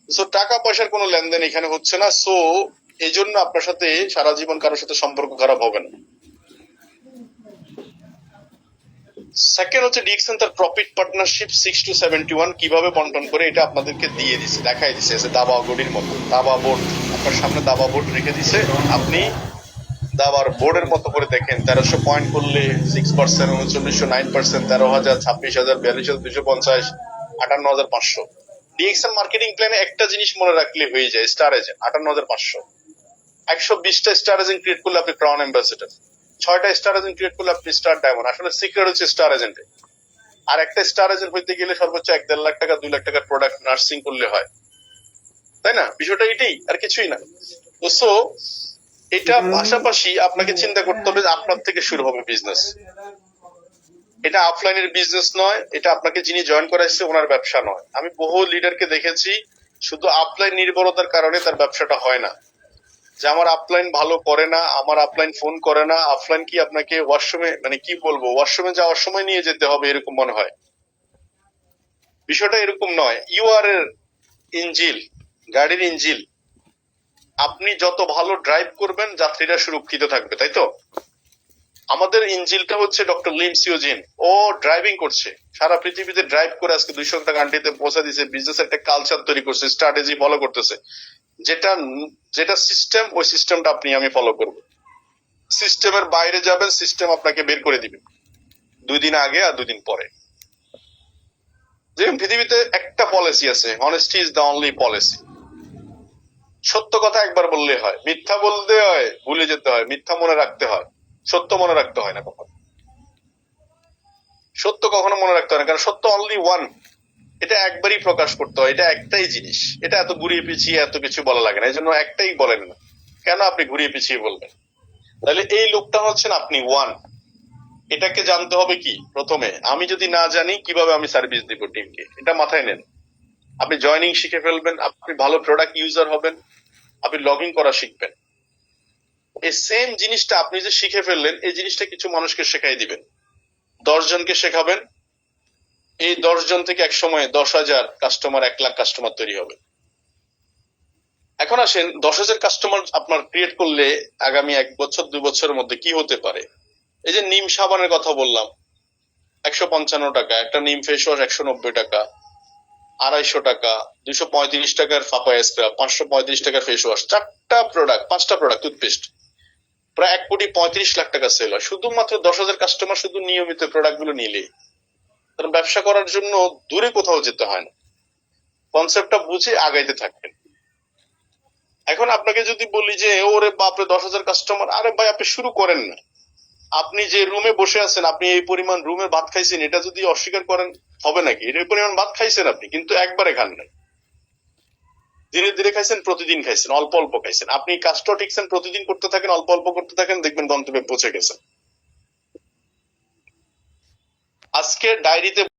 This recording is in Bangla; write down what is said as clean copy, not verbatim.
সো টাকা পয়সার কোনো লেনদেন এখানে হচ্ছে না। সো এই জন্য আপনার সাথে সারা জীবন কারোর সাথে সম্পর্ক খারাপ হবে না। সেকেন্ড হচ্ছে ডিএক্সএন তার প্রফিট পার্টনারশিপ 6 to 71 কিভাবে বন্টন করে এটা আপনাদেরকে দিয়ে দিছে, দেখাই দিছে দাবা গড়ির মতো। দাবা বোর্ড আপনার সামনে, দাবা বোর্ড রেখে দিছে, আপনি দাবার বোর্ডের মতো করে দেখেন। 1300 পয়েন্ট করলে 6%, 3900 9%, 13,000, 26,000, 42,250, 58,500। ডিএক্সএন মার্কেটিং প্ল্যানে একটা জিনিস মনে রাখলে হয়ে যায়, স্টার এজেন্ট 58,500। 120টা স্টার এজেন্ট ক্রিয়েট করলে আপনি ক্রাউন অ্যাম্বাসেডর, 6টা স্টার এজেন্ট ক্রিয়েট করলে আপনি স্টার ডায়মন্ড। আসলে সিক্রেট হচ্ছে স্টার এজেন্টে। আর একটা স্টার এজেন্ট হইতে গেলে সর্বোচ্চ 1-1.5 লাখ টাকা 2 লাখ টাকার প্রোডাক্ট নার্সিং করলে হয়, তাই না? বিষয়টা এটাই, আর কিছুই না। সো এটা পাশাপাশি আপনাকে চিন্তা করতে হবে যে আপনার থেকে শুরু হবে বিজনেস। এটা অফলাইনের বিজনেস নয়, এটা আপনাকে যিনি জয়েন করাইছে ওনার ব্যবসা নয়। আমি বহু লিডারকে দেখেছি শুধু অফলাইন নির্ভরতার কারণে তার ব্যবসাটা হয় না, যে আমার আপলাইন ভালো করে না, আমার আপলাইন ফোন করে না। অফলাইন কি আপনাকে ওয়াশরুমে, মানে কি বলবো, ওয়াশরুমে যাওয়ার সময় নিয়ে যেতে হবে এরকম মনে হয়। বিষয়টা এরকম নয়। ইউ আর এর ইঞ্জিল, গাড়ির ইঞ্জিল। আপনি যত ভালো ড্রাইভ করবেন যাত্রীরা সুরক্ষিত থাকবে, তাই তো? আমাদের ইঞ্জিলটা হচ্ছে ডক্টর লিম সিওজিন। ও ড্রাইভিং করছে, সারা পৃথিবীতে ড্রাইভ করে আজকে 200টা কান্ট্রিতে পৌঁছে দিচ্ছে, বিজনেস একটা কালচার তৈরি করছে, স্ট্র্যাটেজি ফলো করতেছে। যেটা যেটা সিস্টেম, ওই সিস্টেমটা আপনি আমি ফলো করবো। সিস্টেমের বাইরে যাবেন, সিস্টেম আপনাকে বের করে দিবে 2 দিন আগে আর 2 দিন পরে। যেমন পৃথিবীতে একটা পলিসি আছে, honesty is the only policy. সত্য কথা একবার বললে হয়, মিথ্যা বলতে হয় ভুলে যেতে হয়, মিথ্যা মনে রাখতে হয়, সত্য মনে রাখতে হয় না কখনো। সত্য কখনো মনে রাখতে হয় না, কারণ সত্য অনলি ওয়ান। এটা একবারই প্রকাশ করতে হয়, এটা একটাই জিনিস। এটা এত ঘুরিয়ে পিছিয়ে এত কিছু বলা লাগে না, এই জন্য একটাই বলেন না। কেন আপনি ঘুরিয়ে পিছিয়ে বলবেন? তাহলে এই লোকটা হচ্ছেন আপনি ওয়ান। এটাকে জানতে হবে কি প্রথমে, আমি যদি না জানি কিভাবে আমি সার্ভিস দিব টিমকে, এটা মাথায় নেন। আপনি জয়নিং শিখে ফেলবেন, আপনি ভালো প্রোডাক্ট ইউজার হবেন, আপনি লগ ইন করা শিখবেন। এই সেম জিনিসটা আপনি যে শিখে ফেললেন, এই জিনিসটা কিছু মানুষকে শেখাই দিবেন, 10 জনকে শেখাবেন। এই 10 জন থেকে এক সময় 10,000 কাস্টমার, 1 লাখ কাস্টমার তৈরি হবে। এখন আসেন 10,000 কাস্টমার আপনার ক্রিয়েট করলে আগামী 1 বছর 2 বছরের মধ্যে কি হতে পারে। এই যে নিম সাবানের কথা বললাম, 155 টাকা একটা নিম ফেস ওয়াশ, 190 টাকা, 250 টাকা, 235 টাকার ফাপায়া স্ক্রাব, 535 টাকার ফেস ওয়াশ, 4টা প্রোডাক্ট, 5টা প্রোডাক্ট, টুথপেস্ট, প্রায় 1,35 লাখ টাকা সেল হয় শুধুমাত্র 10,000 কাস্টমার শুধু নিয়মিত প্রোডাক্ট গুলো নিলে। কারণ ব্যবসা করার জন্য দূরে কোথাও যেতে হয় না, কনসেপ্টটা বুঝে আগাইতে থাকবেন। এখন আপনাকে যদি বলি যে ওরে বাপরে 10,000 কাস্টমার, আরে ভাই আপনি শুরু করেন না। আপনি যে রুমে বসে আছেন, আপনি এই পরিমাণ রুমে ভাত খাইছেন, এটা যদি অস্বীকার করেন হবে নাকি? এই পরিমাণ ভাত খাইছেন আপনি, কিন্তু একবারে খান নাই, ধীরে ধীরে খাইছেন, প্রতিদিন খাইছেন, অল্প অল্প খাইছেন। আপনি কাজটা ঠিকছেন, প্রতিদিন করতে থাকেন, অল্প অল্প করতে থাকেন, দেখবেন গন্তব্যে পৌঁছে গেছেন। আজকে ডায়েরিতে